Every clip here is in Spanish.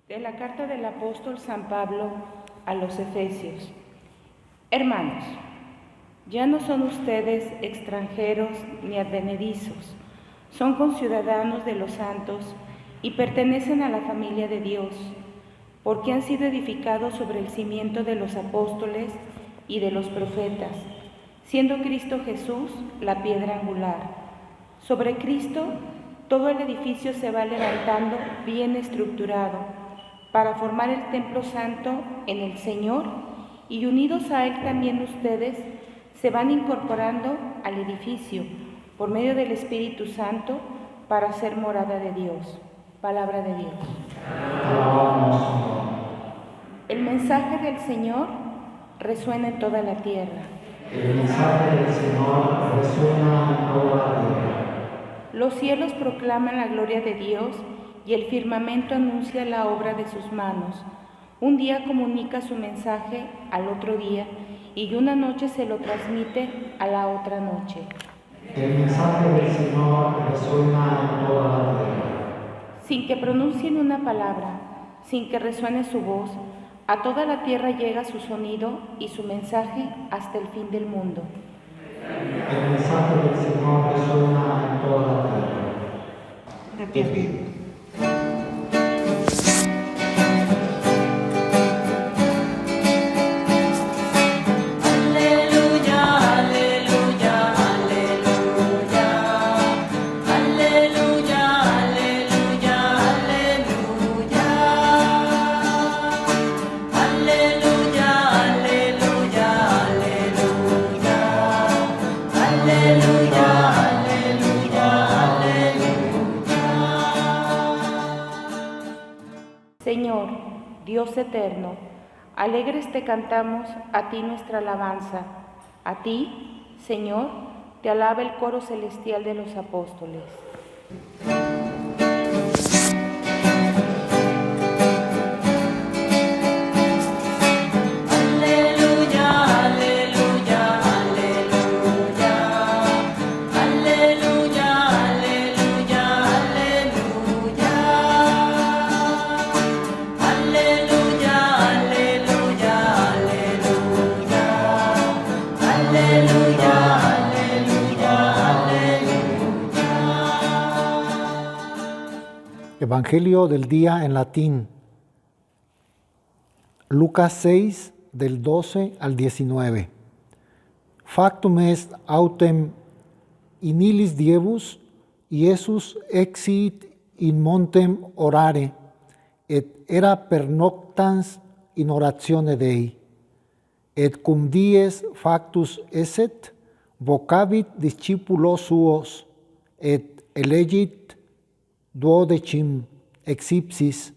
De la carta del apóstol San Pablo a los Efesios. Hermanos, ya no son ustedes extranjeros ni advenedizos, son conciudadanos de los santos y pertenecen a la familia de Dios, porque han sido edificados sobre el cimiento de los apóstoles y de los profetas, siendo Cristo Jesús la piedra angular. Sobre Cristo todo el edificio se va levantando bien estructurado para formar el templo santo en el Señor, y unidos a Él también ustedes se van incorporando al edificio por medio del Espíritu Santo para ser morada de Dios. Palabra de Dios. El mensaje del Señor resuena en toda la tierra. El mensaje del Señor resuena en toda la tierra. Los cielos proclaman la gloria de Dios y el firmamento anuncia la obra de sus manos. Un día comunica su mensaje al otro día y una noche se lo transmite a la otra noche. El mensaje del Señor resuena en toda la tierra. Sin que pronuncien una palabra, sin que resuene su voz, a toda la tierra llega su sonido y su mensaje hasta el fin del mundo. El mensaje del Señor resuena en toda la tierra. De pie. Señor, Dios eterno, alegres te cantamos a ti nuestra alabanza. A ti, Señor, te alaba el coro celestial de los apóstoles. Evangelio del día en latín. Lucas 6, del 12 al 19. Factum est autem in illis diebus, Iesus exit in montem orare, et era pernoctans in oratione Dei. Et cum dies factus esset, vocabit discipulos suos, et elegit duodecim ex ipsis,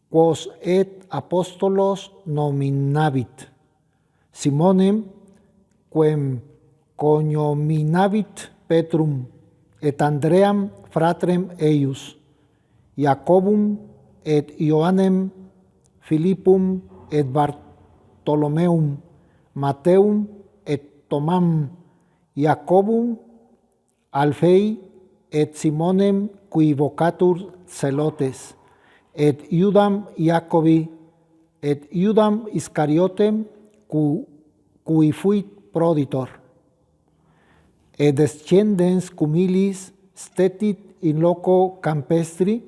quos et apostolos nominabit, Simonem, quem cognominabit Petrum, et Andream fratrem eius, Jacobum et Ioannem, Philippum et Bartholomeum, Matteum et Tomam, Jacobum Alfei et Simonem qui vocatur Zelotes, et Iudam Iacobi, et Iudam Iscariotem, cui fuit proditor. Et descendens cum illis stetit in loco campestri,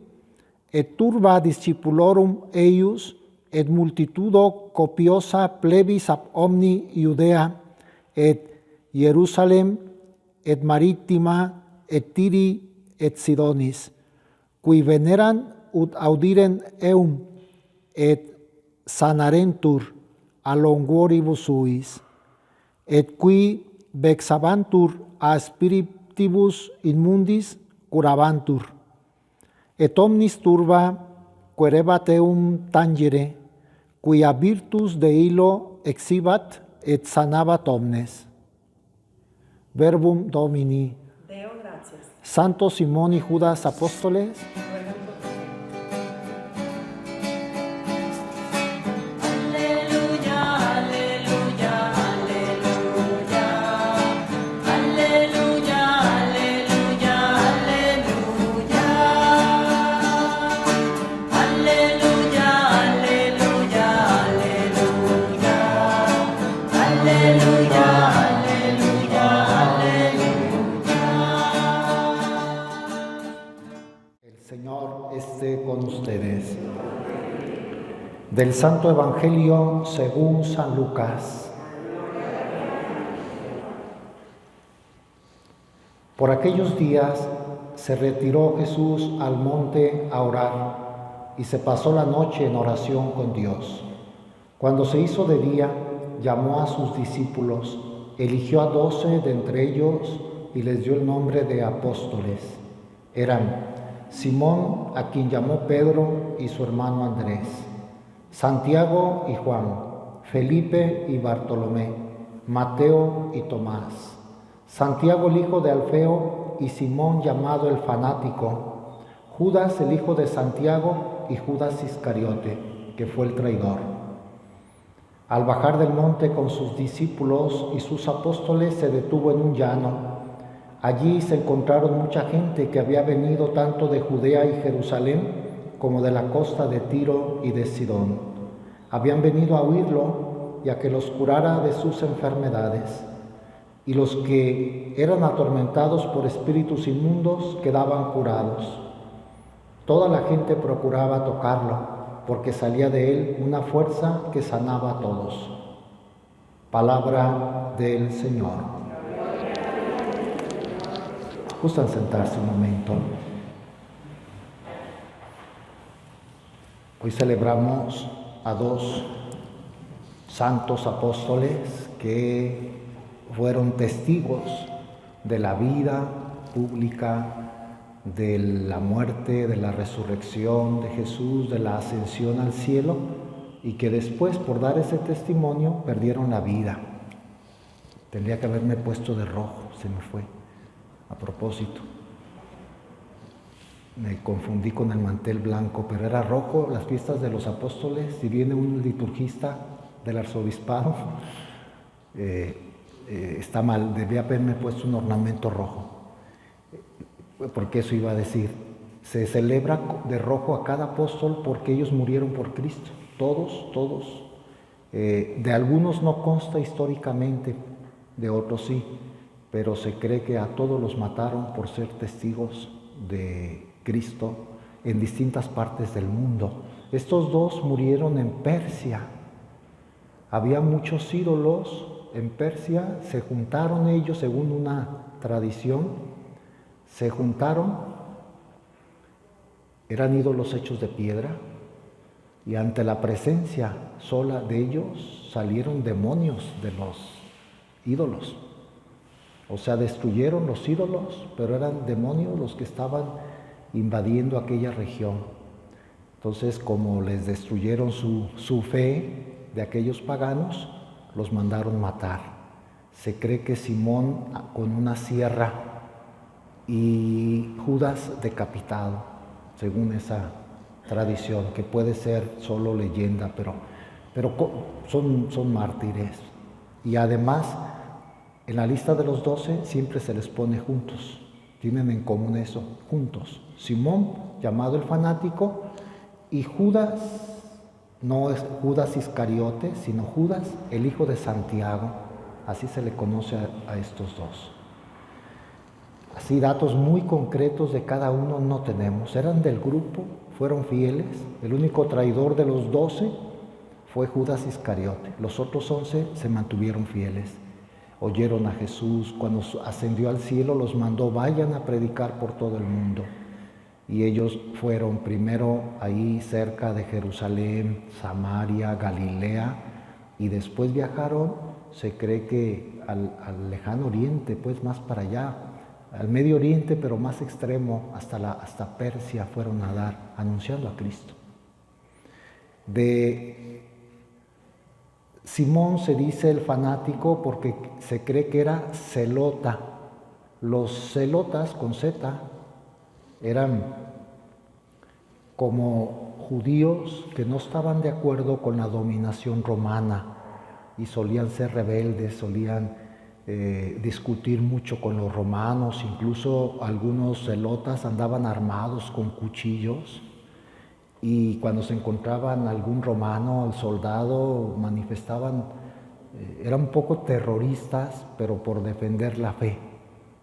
et turba discipulorum eius, et multitudo copiosa plebis ab omni Judea, et Jerusalem, et maritima, et Tiri, et Sidonis, qui veneran ut audiren eum, et sanarentur a longuoribus suis, et qui vexabantur a spiritibus immundis curabantur, et omnis turba querebat eum tangere, quia virtus de illo exibat et sanabat omnes. Verbum Domini. Santos Simón y Judas apóstoles, Aleluya. esté con ustedes. Del Santo Evangelio según San Lucas. Por aquellos días se retiró Jesús al monte a orar y se pasó la noche en oración con Dios. Cuando se hizo de día, llamó a sus discípulos, eligió a 12 de entre ellos y les dio el nombre de apóstoles. Eran Simón, a quien llamó Pedro, y su hermano Andrés, Santiago y Juan, Felipe y Bartolomé, Mateo y Tomás, Santiago el hijo de Alfeo y Simón llamado el fanático, Judas el hijo de Santiago y Judas Iscariote, que fue el traidor. Al bajar del monte con sus discípulos y sus apóstoles se detuvo en un llano. Allí se encontraron mucha gente que había venido tanto de Judea y Jerusalén como de la costa de Tiro y de Sidón. Habían venido a oírlo y a que los curara de sus enfermedades. Y los que eran atormentados por espíritus inmundos quedaban curados. Toda la gente procuraba tocarlo, porque salía de él una fuerza que sanaba a todos. Palabra del Señor. Gustan sentarse un momento. Hoy celebramos a 2 santos apóstoles que fueron testigos de la vida pública, de la muerte, de la resurrección de Jesús, de la ascensión al cielo, y que después, por dar ese testimonio, perdieron la vida. Tendría que haberme puesto de rojo, se me fue. A propósito, me confundí con el mantel blanco, pero era rojo. Las fiestas de los apóstoles, si viene un liturgista del arzobispado, está mal, debía haberme puesto un ornamento rojo, porque eso iba a decir, se celebra de rojo a cada apóstol porque ellos murieron por Cristo, todos, de algunos no consta históricamente, de otros sí, pero se cree que a todos los mataron por ser testigos de Cristo en distintas partes del mundo. Estos 2 murieron en Persia. Había muchos ídolos en Persia, se juntaron ellos según una tradición, eran ídolos hechos de piedra, y ante la presencia sola de ellos salieron demonios de los ídolos. O sea, destruyeron los ídolos, pero eran demonios los que estaban invadiendo aquella región. Entonces, como les destruyeron su fe de aquellos paganos, los mandaron matar. Se cree que Simón con una sierra y Judas decapitado, según esa tradición, que puede ser solo leyenda, pero son mártires. Y además, en la lista de los 12 siempre se les pone juntos, tienen en común eso, juntos. Simón, llamado el fanático, y Judas, no es Judas Iscariote, sino Judas, el hijo de Santiago, así se le conoce a estos 2. Así, datos muy concretos de cada uno no tenemos. Eran del grupo, fueron fieles, el único traidor de los 12 fue Judas Iscariote, los otros 11 se mantuvieron fieles. Oyeron a Jesús, cuando ascendió al cielo los mandó, vayan a predicar por todo el mundo. Y ellos fueron primero ahí cerca de Jerusalén, Samaria, Galilea, y después viajaron, se cree que al lejano oriente, pues más para allá, al Medio Oriente, pero más extremo, hasta Persia fueron a dar, anunciando a Cristo. De Simón se dice el fanático porque se cree que era zelota. Los celotas, con Z, eran como judíos que no estaban de acuerdo con la dominación romana y solían ser rebeldes, solían discutir mucho con los romanos. Incluso algunos celotas andaban armados con cuchillos, y cuando se encontraban algún romano, el soldado, manifestaban, eran un poco terroristas, pero por defender la fe,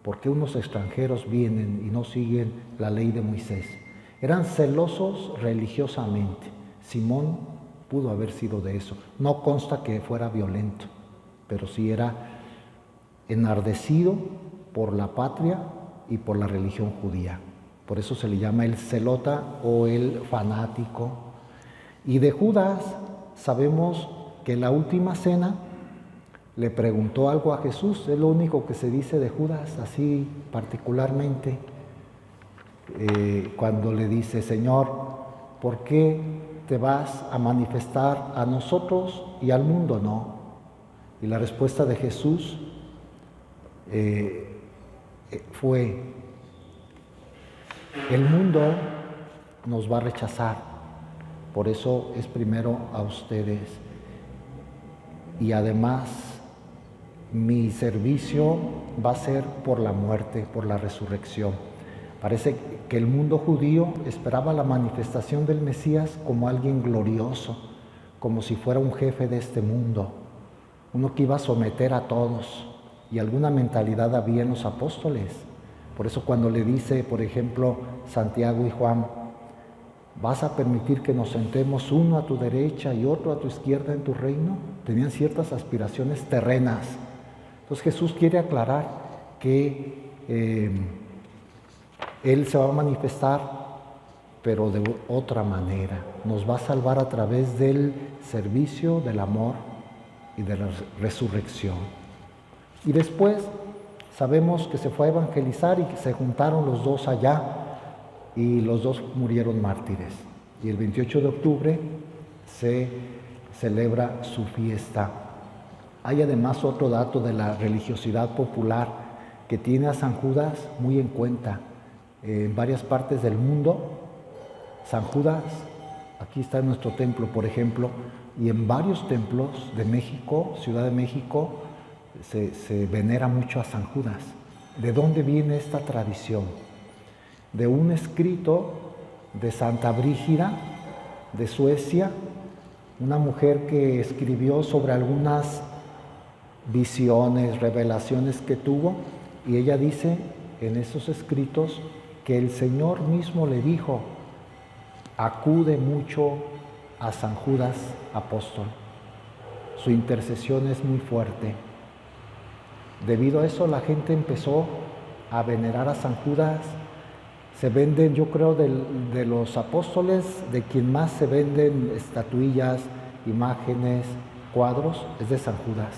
porque unos extranjeros vienen y no siguen la ley de Moisés. Eran celosos religiosamente. Simón pudo haber sido de eso. No consta que fuera violento, pero sí era enardecido por la patria y por la religión judía. Por eso se le llama el celota o el fanático. Y de Judas sabemos que en la última cena le preguntó algo a Jesús. Es lo único que se dice de Judas, así particularmente, cuando le dice: Señor, ¿por qué te vas a manifestar a nosotros y al mundo no? Y la respuesta de Jesús fue: el mundo nos va a rechazar, por eso es primero a ustedes. Y además, mi servicio va a ser por la muerte, por la resurrección. Parece que el mundo judío esperaba la manifestación del Mesías como alguien glorioso, como si fuera un jefe de este mundo, uno que iba a someter a todos, y alguna mentalidad había en los apóstoles. Por eso cuando le dice, por ejemplo, Santiago y Juan: ¿vas a permitir que nos sentemos uno a tu derecha y otro a tu izquierda en tu reino? Tenían ciertas aspiraciones terrenas. Entonces Jesús quiere aclarar que Él se va a manifestar, pero de otra manera. Nos va a salvar a través del servicio, del amor y de la resurrección. Y después sabemos que se fue a evangelizar y que se juntaron los dos allá y los dos murieron mártires. Y el 28 de octubre se celebra su fiesta. Hay además otro dato de la religiosidad popular que tiene a San Judas muy en cuenta. En varias partes del mundo, San Judas, aquí está en nuestro templo, por ejemplo, y en varios templos de México, Ciudad de México, se venera mucho a San Judas. ¿De dónde viene esta tradición? De un escrito de Santa Brígida de Suecia, una mujer que escribió sobre algunas visiones, revelaciones que tuvo, y ella dice en esos escritos que el Señor mismo le dijo: acude mucho a San Judas apóstol, su intercesión es muy fuerte. Debido a eso la gente empezó a venerar a San Judas. Se venden, yo creo, de los apóstoles, de quien más se venden estatuillas, imágenes, cuadros, es de San Judas.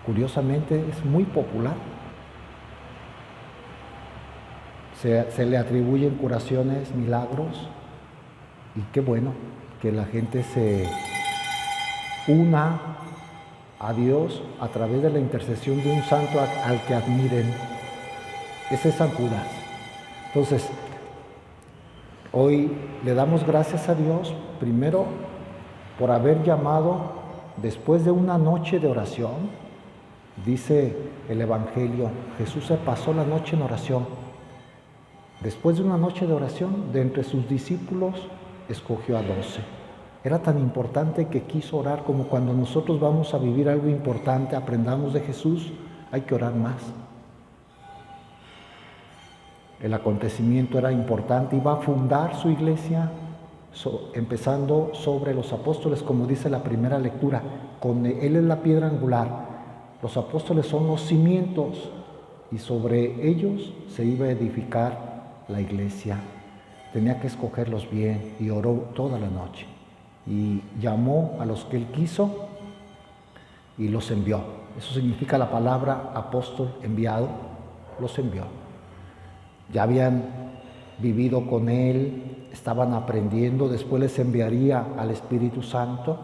Curiosamente es muy popular. Se le atribuyen curaciones, milagros, y qué bueno que la gente se una a Dios a través de la intercesión de un santo al que admiren. Ese es San Judas. Entonces, hoy le damos gracias a Dios, primero, por haber llamado después de una noche de oración. Dice el Evangelio, Jesús se pasó la noche en oración. Después de una noche de oración, de entre sus discípulos, escogió a 12. Era tan importante que quiso orar, como cuando nosotros vamos a vivir algo importante, aprendamos de Jesús, hay que orar más. El acontecimiento era importante, iba a fundar su iglesia, empezando sobre los apóstoles, como dice la primera lectura. Él es la piedra angular, los apóstoles son los cimientos, y sobre ellos se iba a edificar la iglesia. Tenía que escogerlos bien, y oró toda la noche. Y llamó a los que él quiso y los envió. Eso significa la palabra apóstol, enviado, los envió. Ya habían vivido con él, estaban aprendiendo, después les enviaría al Espíritu Santo,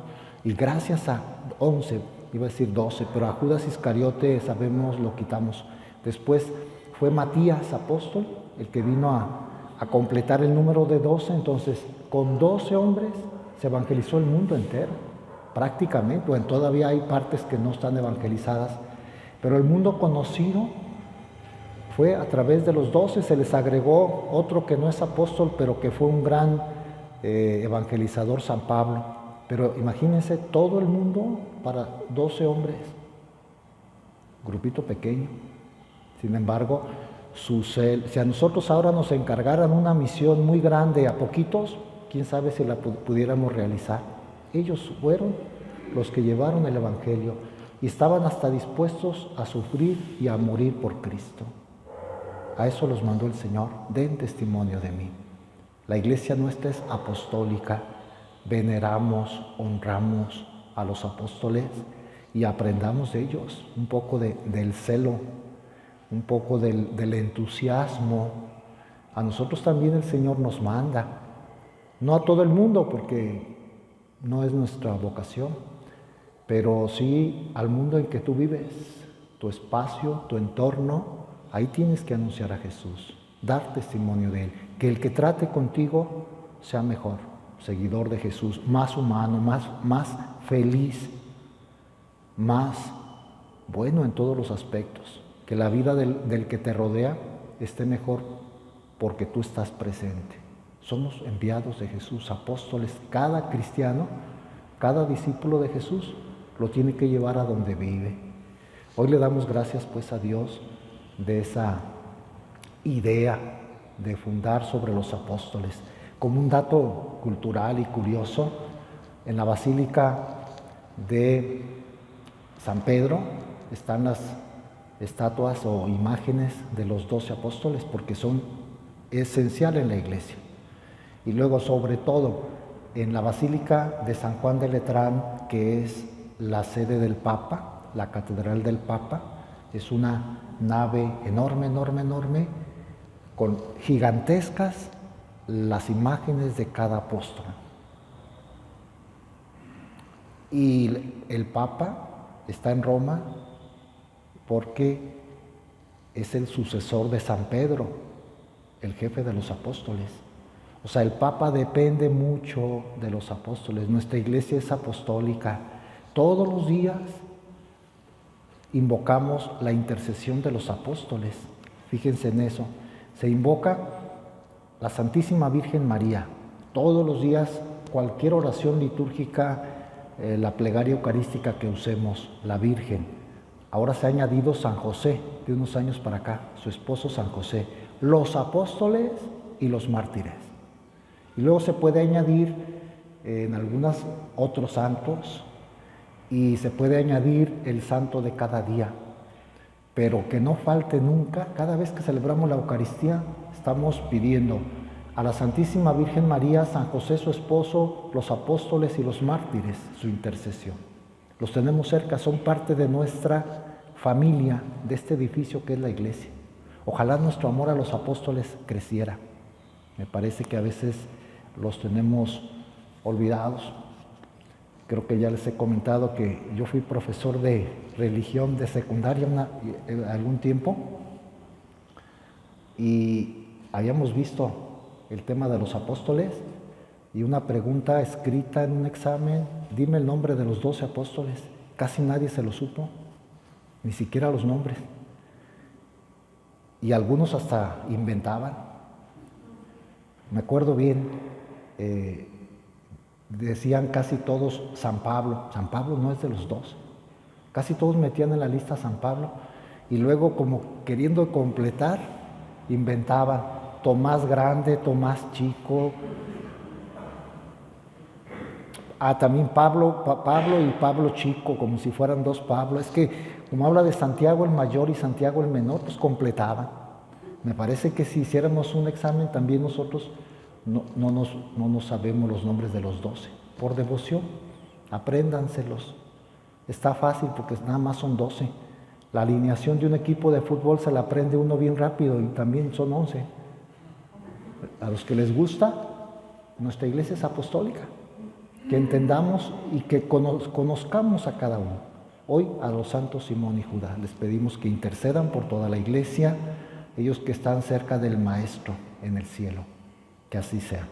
y gracias a 11, iba a decir 12, pero a Judas Iscariote sabemos lo quitamos. Después fue Matías, apóstol, el que vino a completar el número de 12, entonces con 12 hombres se evangelizó el mundo entero, prácticamente. Bueno, todavía hay partes que no están evangelizadas, pero el mundo conocido fue a través de los 12. Se les agregó otro que no es apóstol, pero que fue un gran evangelizador, San Pablo. Pero imagínense todo el mundo para 12 hombres, grupito pequeño. Sin embargo, Si a nosotros ahora nos encargaran una misión muy grande a poquitos, quién sabe si la pudiéramos realizar. Ellos fueron los que llevaron el Evangelio y estaban hasta dispuestos a sufrir y a morir por Cristo. A eso los mandó el Señor: den testimonio de mí. La iglesia nuestra es apostólica. Veneramos, honramos a los apóstoles y aprendamos de ellos un poco del celo, un poco del entusiasmo. A nosotros también el Señor nos manda, no a todo el mundo porque no es nuestra vocación, pero sí al mundo en que tú vives, tu espacio, tu entorno. Ahí tienes que anunciar a Jesús, dar testimonio de Él, que el que trate contigo sea mejor, seguidor de Jesús, más humano, más feliz, más bueno en todos los aspectos, que la vida del que te rodea esté mejor porque tú estás presente. Somos enviados de Jesús, apóstoles. Cada cristiano, cada discípulo de Jesús lo tiene que llevar a donde vive. Hoy le damos gracias pues a Dios de esa idea de fundar sobre los apóstoles. Como un dato cultural y curioso, en la Basílica de San Pedro están las estatuas o imágenes de los 12 apóstoles porque son esenciales en la iglesia. Y luego, sobre todo, en la Basílica de San Juan de Letrán, que es la sede del Papa, la Catedral del Papa, es una nave enorme, enorme, enorme, con gigantescas las imágenes de cada apóstol. Y el Papa está en Roma porque es el sucesor de San Pedro, el jefe de los apóstoles. O sea, el Papa depende mucho de los apóstoles. Nuestra iglesia es apostólica. Todos los días invocamos la intercesión de los apóstoles. Fíjense en eso. Se invoca la Santísima Virgen María. Todos los días, cualquier oración litúrgica, la plegaria eucarística que usemos, la Virgen. Ahora se ha añadido San José, de unos años para acá, su esposo San José, los apóstoles y los mártires. Y luego se puede añadir en algunos otros santos y se puede añadir el santo de cada día. Pero que no falte nunca, cada vez que celebramos la Eucaristía, estamos pidiendo a la Santísima Virgen María, San José su esposo, los apóstoles y los mártires, su intercesión. Los tenemos cerca, son parte de nuestra familia, de este edificio que es la iglesia. Ojalá nuestro amor a los apóstoles creciera. Me parece que a veces los tenemos olvidados. Creo que ya les he comentado que yo fui profesor de religión de secundaria algún tiempo y habíamos visto el tema de los apóstoles y una pregunta escrita en un examen: dime el nombre de los 12 apóstoles. Casi nadie se lo supo, ni siquiera los nombres. Y algunos hasta inventaban. Me acuerdo bien, decían casi todos San Pablo. San Pablo no es de los 12. Casi todos metían en la lista San Pablo y luego, como queriendo completar, inventaban Tomás grande, Tomás chico. También Pablo y Pablo chico, como si fueran dos Pablo. Es que como habla de Santiago el mayor y Santiago el menor, pues completaban. Me parece que si hiciéramos un examen también nosotros no nos sabemos los nombres de los 12. Por devoción, apréndanselos. Está fácil porque nada más son 12. La alineación de un equipo de fútbol se la aprende uno bien rápido y también son 11. A los que les gusta, nuestra iglesia es apostólica. Que entendamos y que conozcamos a cada uno. Hoy a los santos Simón y Judas les pedimos que intercedan por toda la iglesia, ellos que están cerca del Maestro en el cielo. Que así sea.